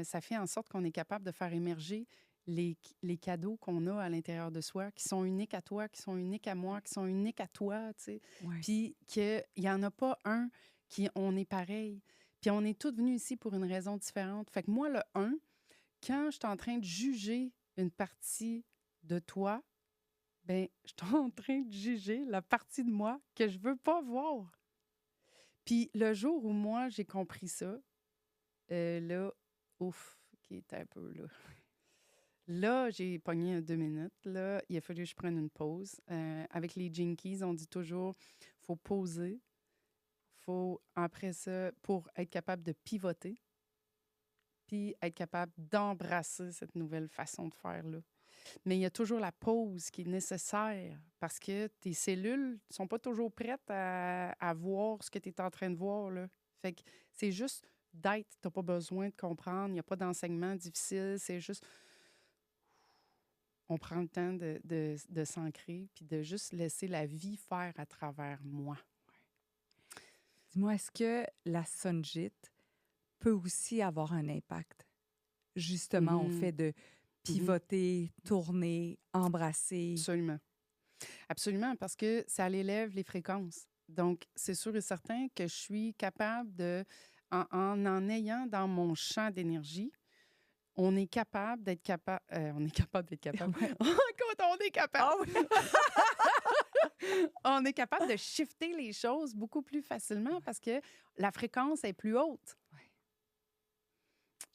ça fait en sorte qu'on est capable de faire émerger les cadeaux qu'on a à l'intérieur de soi, qui sont uniques à toi, qui sont uniques à moi, qui sont uniques à toi, tu sais. Ouais. Puis qu'il n'y en a pas un on est pareil. Puis on est tous venus ici pour une raison différente. Fait que moi, le un, quand je suis en train de juger une partie de toi, ben je suis en train de juger la partie de moi que je veux pas voir. Puis le jour où moi, j'ai compris ça, là, ouf, qui était un peu là. Là, j'ai pogné 2 minutes. Là, il a fallu que je prenne une pause. Avec les Jinkies, on dit toujours, faut poser. Faut, après ça, pour être capable de pivoter, puis être capable d'embrasser cette nouvelle façon de faire-là. Mais il y a toujours la pause qui est nécessaire parce que tes cellules ne sont pas toujours prêtes à voir ce que tu es en train de voir, là. Fait que c'est juste d'être. Tu n'as pas besoin de comprendre. Il n'y a pas d'enseignement difficile. C'est juste... On prend le temps de s'ancrer puis de juste laisser la vie faire à travers moi. Dis-moi, est-ce que la sunjite peut aussi avoir un impact, justement, au fait de pivoter, tourner, embrasser? Absolument. Absolument, parce que ça l'élève les fréquences. Donc, c'est sûr et certain que je suis capable de, en ayant dans mon champ d'énergie, on est capable d'être capable. On est capable d'être capable. Quand on est capable. Ah oui! On est capable de shifter les choses beaucoup plus facilement parce que la fréquence est plus haute. Ouais.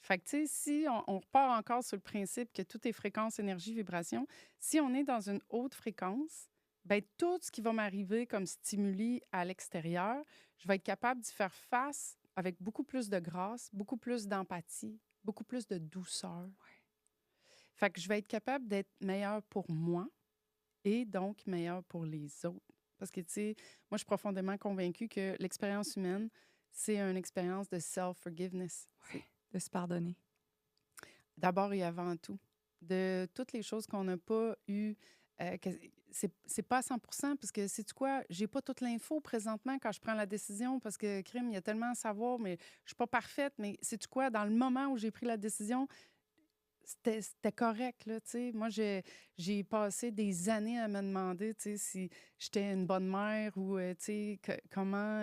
Fait que, tu sais, si on repart encore sur le principe que tout est fréquence, énergie, vibration, si on est dans une haute fréquence, bien, tout ce qui va m'arriver comme stimuli à l'extérieur, je vais être capable d'y faire face avec beaucoup plus de grâce, beaucoup plus d'empathie, beaucoup plus de douceur. Ouais. Fait que je vais être capable d'être meilleure pour moi et donc meilleure pour les autres. Parce que, tu sais, moi, je suis profondément convaincue que l'expérience humaine, c'est une expérience de self-forgiveness. Ouais. De se pardonner. D'abord et avant tout. De toutes les choses qu'on n'a pas eues, c'est pas à 100 parce que, sais-tu quoi, j'ai pas toute l'info présentement quand je prends la décision parce que, crime, il y a tellement à savoir, mais je suis pas parfaite. Mais sais-tu quoi, dans le moment où j'ai pris la décision, c'était correct, là, tu sais. Moi, j'ai passé des années à me demander, tu sais, si j'étais une bonne mère ou, tu sais, comment...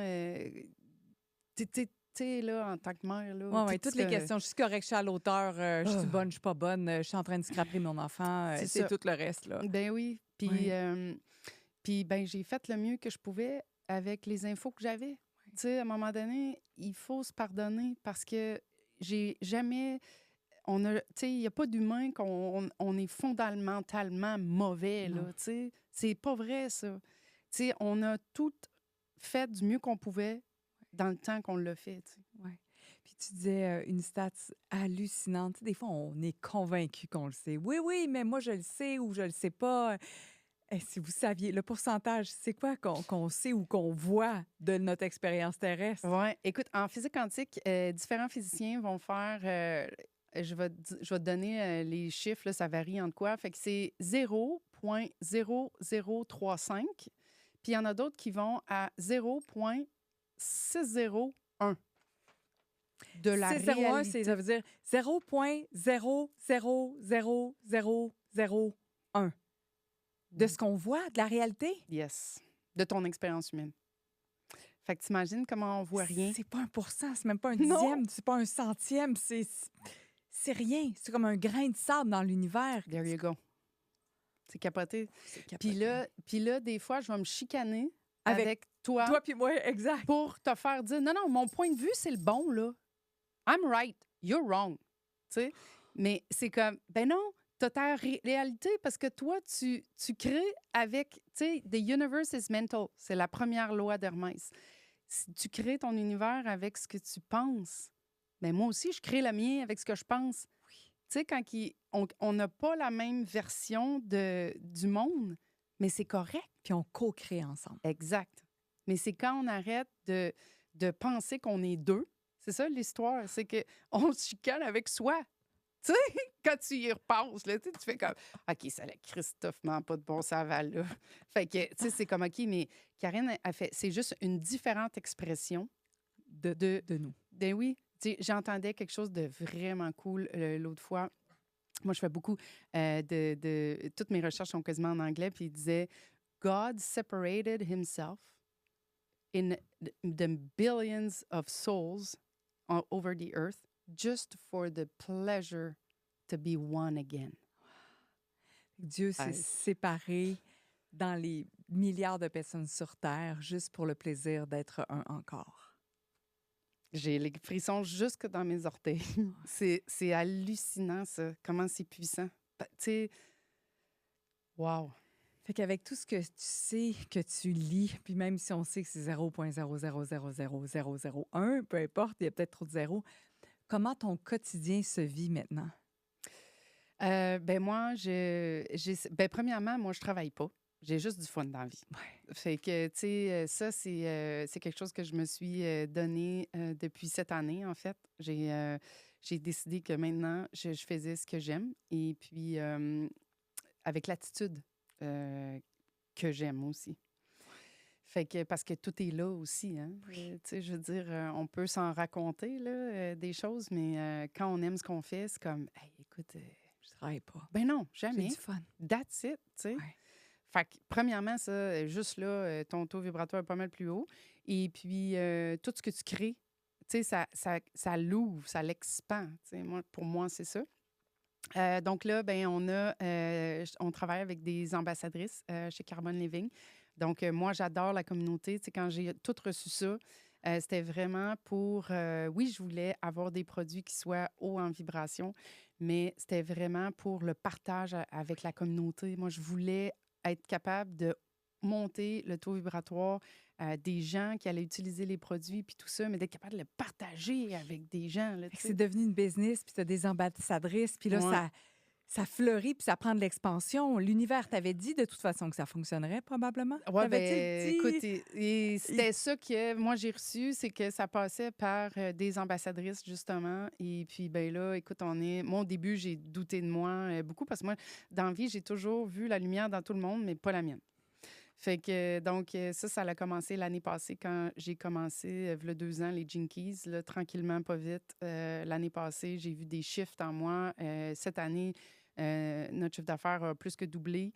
tu sais, là, en tant que mère, là... Oui, tout ouais, toutes ce les que- questions. Je suis correcte, je suis à l'auteur, je suis Ah, bonne, je suis pas bonne, je suis en train de scraper mon enfant, c'est c'est ça. tout le reste, là. Ben oui. Ouais. Puis ben, j'ai fait le mieux que je pouvais avec les infos que j'avais. Tu sais, à un moment donné, il faut se pardonner parce que j'ai jamais... Tu sais, il n'y a pas d'humain qu'on est fondamentalement mauvais, là, Non. tu sais. C'est pas vrai, ça. Tu sais, on a tout fait du mieux qu'on pouvait dans le temps qu'on l'a fait, tu sais. Ouais. Puis tu disais une stat hallucinante. Tu sais, des fois, on est convaincu qu'on le sait. Oui, oui, mais moi, je le sais ou je le sais pas. Et si vous saviez, le pourcentage, c'est quoi qu'on sait ou qu'on voit de notre expérience terrestre? Oui, écoute, en physique quantique, différents physiciens vont faire. Je vais te donner les chiffres, là, ça varie entre quoi. Fait que c'est 0,0035. Puis il y en a d'autres qui vont à 0,601 de la 601, ça réalité. veut dire 0,0000001 de ce qu'on voit, de la réalité. Yes. De ton expérience humaine. Fait que t'imagines comment on voit rien. C'est pas 1%, c'est même pas un Non! dixième, c'est pas un centième, c'est rien. C'est comme un grain de sable dans l'univers. There you go. C'est capoté. C'est capoté. Puis là, des fois, je vais me chicaner Avec avec toi Toi puis moi, exact. pour te faire dire non, non, mon point de vue, c'est le bon, là. I'm right, you're wrong. Tu sais? Mais c'est comme, ben non, t'as ta réalité parce que toi, tu crées avec, tu sais, the universe is mental. C'est la première loi d'Hermès. Si tu crées ton univers avec ce que tu penses, ben moi aussi, je crée le mien avec ce que je pense. Tu sais, quand on n'a pas la même version du monde, mais c'est correct. Puis on co-crée ensemble. Exact. Mais c'est quand on arrête de penser qu'on est deux. C'est ça l'histoire. C'est qu'on se chicane avec soi. Tu sais, quand tu y repasses, là, tu fais comme OK, ça l'a Christophement pas de bon saval, là. Fait que, tu sais, c'est comme OK, mais Karine a fait. C'est juste une différente expression De nous. Ben oui. Tu sais, j'entendais quelque chose de vraiment cool l'autre fois. Moi, je fais beaucoup toutes mes recherches sont quasiment en anglais, puis il disait God separated himself in the billions of souls over the earth just for the pleasure to be one again. Dieu s'est Ouais. séparé dans les milliards de personnes sur Terre juste pour le plaisir d'être un encore. J'ai les frissons jusque dans mes orteils. C'est hallucinant, ça. Comment c'est puissant. Tu sais, wow. Fait qu'avec tout ce que tu sais, que tu lis, puis même si on sait que c'est 0,0000001, peu importe, il y a peut-être trop de zéros, comment ton quotidien se vit maintenant? Ben moi, premièrement, moi, je travaille pas. J'ai juste du fun dans la vie. Ouais. Fait que, tu sais, c'est quelque chose que je me suis donné depuis cette année, en fait. J'ai décidé que maintenant, je faisais ce que j'aime et puis avec l'attitude euh, que j'aime aussi. Fait que, parce que tout est là aussi, hein. Tu sais, je veux dire, on peut s'en raconter, là, des choses, mais quand on aime ce qu'on fait, c'est comme, hey, écoute, Je travaille pas. ben non, J'ai du jamais. fun. That's it, tu sais. Ouais. Fait que, premièrement, ça, juste là, ton taux vibratoire est pas mal plus haut. Et puis, tout ce que tu crées, tu sais, ça l'ouvre, ça l'expand. Tu sais, moi, pour moi, c'est ça. Donc là, ben on travaille avec des ambassadrices chez Carbon Living. Donc, moi, j'adore la communauté. Tu sais, quand j'ai tout reçu ça, c'était vraiment pour... oui, je voulais avoir des produits qui soient hauts en vibration, mais c'était vraiment pour le partage avec la communauté. Moi, je voulais être capable de monter le taux vibratoire des gens qui allaient utiliser les produits, puis tout ça, mais d'être capable de le partager avec des gens, là, Fait tu que c'est sais. devenu une business, puis tu as des ambassadrices, puis là, Ouais. ça fleurit, puis ça prend de l'expansion. L'univers t'avait dit de toute façon que ça fonctionnerait, probablement? Oui, T'avait-il ben dit? écoute, et c'était ça que moi j'ai reçu, c'est que ça passait par des ambassadrices, justement. Et puis, ben là, écoute, moi, au début, j'ai douté de moi beaucoup parce que moi, dans la vie, j'ai toujours vu la lumière dans tout le monde, mais pas la mienne. Fait que, donc, ça a commencé l'année passée quand j'ai commencé, il y a 2 ans, les Jinkies, là, tranquillement, pas vite. L'année passée, j'ai vu des shifts en moi. Cette année, notre chiffre d'affaires a plus que doublé.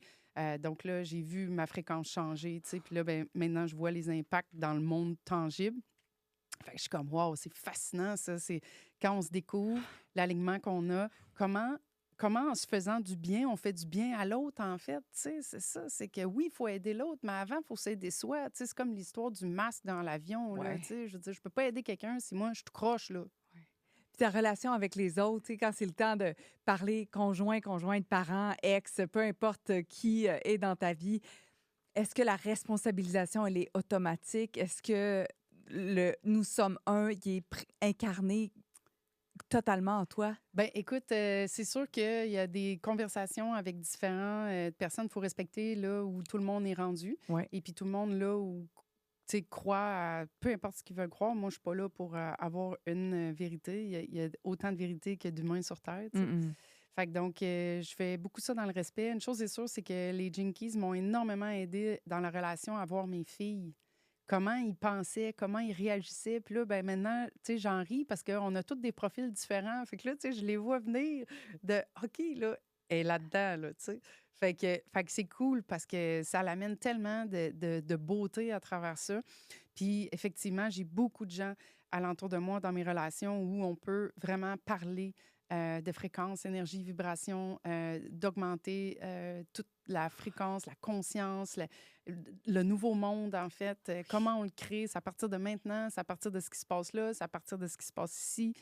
Donc là, j'ai vu ma fréquence changer, tu sais. Puis là, ben, maintenant, je vois les impacts dans le monde tangible. Fait que je suis comme, wow, c'est fascinant, ça. C'est quand on se découvre, l'alignement qu'on a, comment en se faisant du bien, on fait du bien à l'autre, en fait. Tu sais, c'est ça. C'est que oui, il faut aider l'autre, mais avant, il faut s'aider soi. Tu sais, c'est comme l'histoire du masque dans l'avion, là. Tu Ouais. sais, je veux dire, je peux pas aider quelqu'un si moi, je te croche, là. Puis ta relation avec les autres, tu sais, quand c'est le temps de parler conjoint, conjointe, parents, ex, peu importe qui est dans ta vie, est-ce que la responsabilisation, elle est automatique? Est-ce que nous sommes un qui est incarné totalement en toi? Ben, écoute, c'est sûr qu'il y a des conversations avec différentes personnes. Il faut respecter là où tout le monde est rendu. Oui. Et puis tout le monde là où, tu sais, croit à peu importe ce qu'ils veulent croire. Moi, je suis pas là pour avoir une vérité. Il y a autant de vérités que d'humains sur Terre, tu sais. Fait que donc, je fais beaucoup ça dans le respect. Une chose est sûre, c'est que les Jinkies m'ont énormément aidé dans la relation à voir mes filles. Comment ils pensaient, comment ils réagissaient. Puis là, ben maintenant, tu sais, j'en ris parce qu'on a tous des profils différents. Fait que là, tu sais, je les vois venir de OK, là, elle est là-dedans, là, tu sais. Fait que c'est cool parce que ça l'amène tellement de beauté à travers ça. Puis effectivement, j'ai beaucoup de gens alentour de moi dans mes relations où on peut vraiment parler de fréquence, énergie, vibration, d'augmenter toute la fréquence, la conscience, le nouveau monde, en fait. Comment on le crée, c'est à partir de maintenant, c'est à partir de ce qui se passe là, c'est à partir de ce qui se passe ici.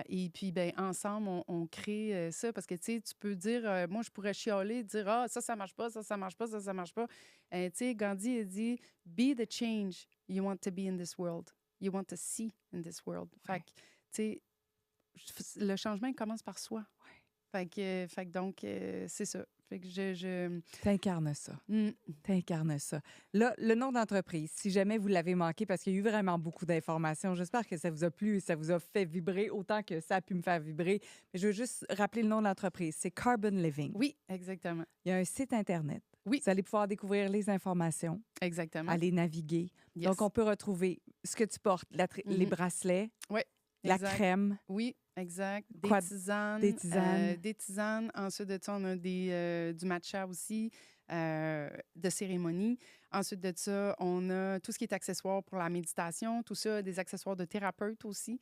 Et puis, ben ensemble, on crée ça parce que, tu sais, tu peux dire, moi, je pourrais chialer, dire, ah, ça marche pas, ça marche pas, ça marche pas. Tu sais, Gandhi a dit, be the change you want to be in this world. You want to see in this world. Fait que, tu sais, le changement il commence par soi. Fait que donc, c'est ça. Fait que T'incarnes ça. Mm. T'incarnes ça. Là, le nom d'entreprise, si jamais vous l'avez manqué, parce qu'il y a eu vraiment beaucoup d'informations, j'espère que ça vous a plu, ça vous a fait vibrer autant que ça a pu me faire vibrer. Mais je veux juste rappeler le nom de l'entreprise. C'est Carbon Living. Oui, exactement. Il y a un site Internet. Oui. Vous allez pouvoir découvrir les informations, Exactement. aller naviguer. Yes. Donc, on peut retrouver ce que tu portes, les bracelets, Oui, la exact. crème. Oui, exact. Des Quoi? tisanes. Des tisanes. Des tisanes. Ensuite de ça, on a du matcha aussi, de cérémonie. Ensuite de ça, on a tout ce qui est accessoires pour la méditation, tout ça, des accessoires de thérapeute aussi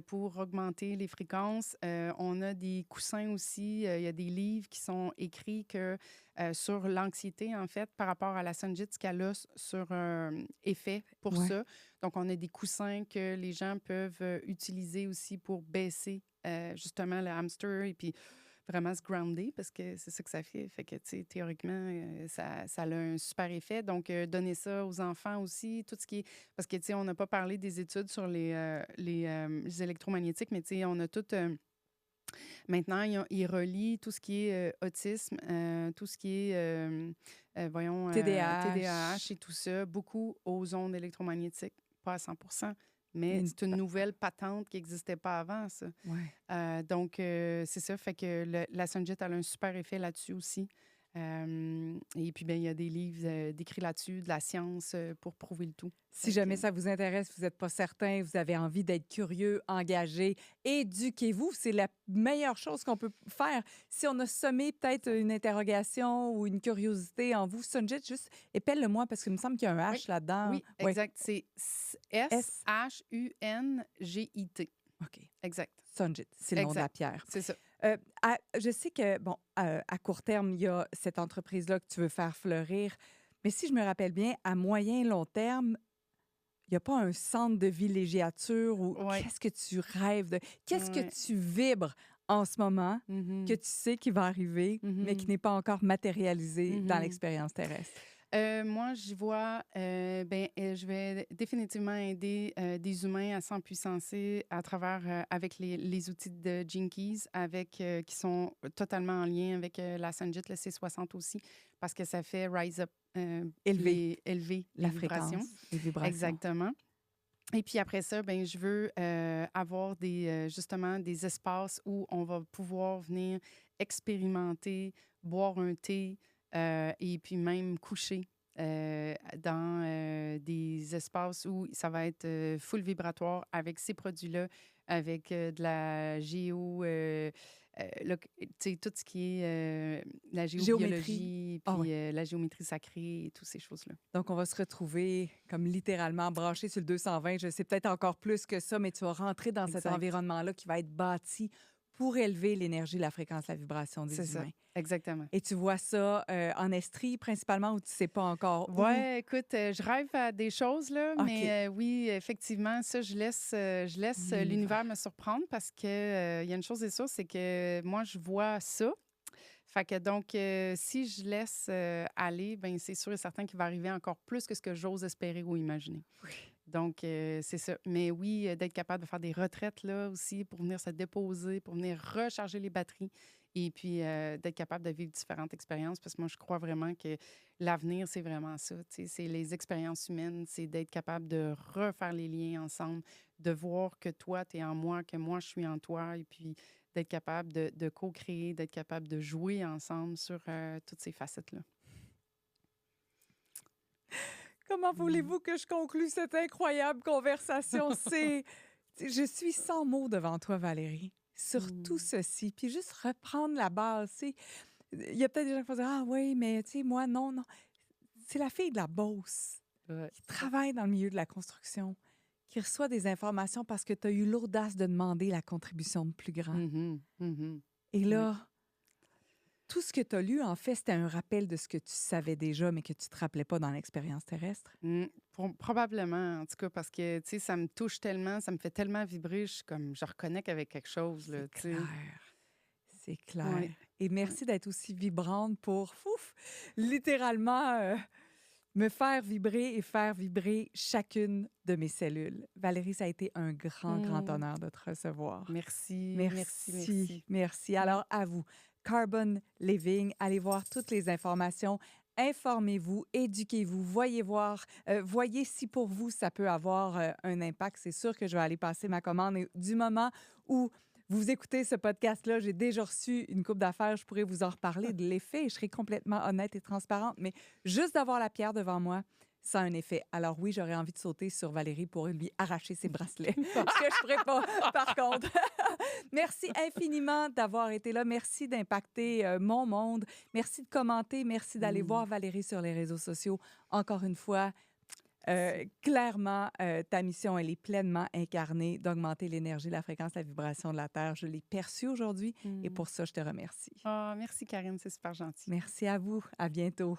pour augmenter les fréquences. On a des coussins aussi. Il y a des livres qui sont écrits sur l'anxiété, en fait, par rapport à la Sanjit, ce qu'elle a sur effet pour ça. Donc, on a des coussins que les gens peuvent utiliser aussi pour baisser justement le hamster. Et puis, vraiment se grounder parce que c'est ça que ça fait. Fait que, tu sais, théoriquement, ça a un super effet. Donc, donner ça aux enfants aussi, tout ce qui est... Parce que, tu sais, on n'a pas parlé des études sur les électromagnétiques, mais, tu sais, on a tout... maintenant, ils relient tout ce qui est autisme, tout ce qui est, voyons, TDAH TDAH. et tout ça, beaucoup aux ondes électromagnétiques. Pas à 100%, mais Une c'est une nouvelle patente qui n'existait pas avant, ça. Ouais. Donc, c'est ça, fait que la Sunjet a un super effet là-dessus aussi. Et puis, bien, il y a des livres d'écrits là-dessus, de la science pour prouver le tout. Si Fait jamais que, ça vous intéresse, vous n'êtes pas certain, vous avez envie d'être curieux, engagé, éduquez-vous. C'est la meilleure chose qu'on peut faire. Si on a semé peut-être une interrogation ou une curiosité en vous, Sunjit, juste épelle-le-moi parce qu'il me semble qu'il y a un oui, H là-dedans. oui, Oui. exact. C'est S. Sunjit. OK. Exact. Sunjit, c'est le nom de la Exact. pierre. C'est ça. Je sais que, bon, à court terme, il y a cette entreprise-là que tu veux faire fleurir. Mais si je me rappelle bien, à moyen, long terme, il n'y a pas un centre de villégiature ou Oui. qu'est-ce que tu rêves de... Qu'est-ce que Ouais. tu vibres en ce moment que Mhm. tu sais qui va arriver, mais qui Mhm. n'est pas encore matérialisé dans Mhm. l'expérience terrestre? Moi, je vois, je vais définitivement aider des humains à s'empuissancer à travers, avec les outils de Jinkies, qui sont totalement en lien avec la Sanjit, le C60 aussi, parce que ça fait rise up, Élever élever la les vibrations. fréquence, les vibrations. Exactement. Et puis après ça, ben, je veux avoir justement des espaces où on va pouvoir venir expérimenter, boire un thé et puis même coucher dans des espaces où ça va être full vibratoire avec ces produits-là, avec de la tu sais, tout ce qui est la Géométrie. géobiologie, Ah oui. puis la géométrie sacrée et toutes ces choses-là. Donc, on va se retrouver comme littéralement branché sur le 220. Je sais peut-être encore plus que ça, mais tu vas rentrer dans cet Exact. environnement-là qui va être bâti pour élever l'énergie, la fréquence, la vibration C'est des ça, humains. exactement. Et tu vois ça en Estrie principalement ou tu sais pas encore où? Ouais, écoute, je rêve à des choses, là, OK. mais oui, effectivement, ça, je laisse l'univers me surprendre parce que il y a une chose est sûre, c'est que moi, je vois ça. Fait que donc, si je laisse aller, ben c'est sûr et certain qu'il va arriver encore plus que ce que j'ose espérer ou imaginer. Oui. Donc, c'est ça. Mais oui, d'être capable de faire des retraites là aussi pour venir se déposer, pour venir recharger les batteries et puis d'être capable de vivre différentes expériences parce que moi, je crois vraiment que l'avenir, c'est vraiment ça. Tu sais, c'est les expériences humaines, c'est d'être capable de refaire les liens ensemble, de voir que toi, tu es en moi, que moi, je suis en toi et puis d'être capable de co-créer, d'être capable de jouer ensemble sur toutes ces facettes-là. Comment Mm. voulez-vous que je conclue cette incroyable conversation? Je suis sans mots devant toi, Valérie, sur tout Mm. ceci. Puis juste reprendre la base. Il y a peut-être des gens qui vont dire, ah oui, mais tu sais, moi, non, non. C'est la fille de la Beauce Ouais. qui travaille dans le milieu de la construction, qui reçoit des informations parce que tu as eu l'audace de demander la contribution de plus grand. Mhm, mhm. Et Oui. là, tout ce que tu as lu, en fait, c'était un rappel de ce que tu savais déjà, mais que tu ne te rappelais pas dans l'expérience terrestre. Probablement, en tout cas, parce que, tu sais, ça me touche tellement, ça me fait tellement vibrer, je reconnecte avec quelque chose, là, C'est tu sais. clair. C'est clair. Oui, Et oui. merci d'être aussi vibrante pour, littéralement, me faire vibrer et faire vibrer chacune de mes cellules. Valérie, ça a été un grand, grand Mm. honneur de te recevoir. Merci, merci, Merci, merci. merci. Mm. Alors, à vous, Carbon Living, allez voir toutes les informations. Informez-vous, éduquez-vous, voyez si pour vous, ça peut avoir un impact. C'est sûr que je vais aller passer ma commande. Et du moment où vous écoutez ce podcast-là, j'ai déjà reçu une coupe d'affaires. Je pourrais vous en reparler de l'effet. Je serai complètement honnête et transparente. Mais juste d'avoir la pierre devant moi, ça a un effet. Alors oui, j'aurais envie de sauter sur Valérie pour lui arracher ses bracelets. Ce que je ne ferai pas, par contre. Merci infiniment d'avoir été là. Merci d'impacter mon monde. Merci de commenter. Merci d'aller voir Valérie sur les réseaux sociaux. Encore une fois, clairement, ta mission, elle est pleinement incarnée d'augmenter l'énergie, la fréquence, la vibration de la Terre. Je l'ai perçue aujourd'hui et pour ça, je te remercie. Ah, merci, Karine, c'est super gentil. Merci à vous. À bientôt.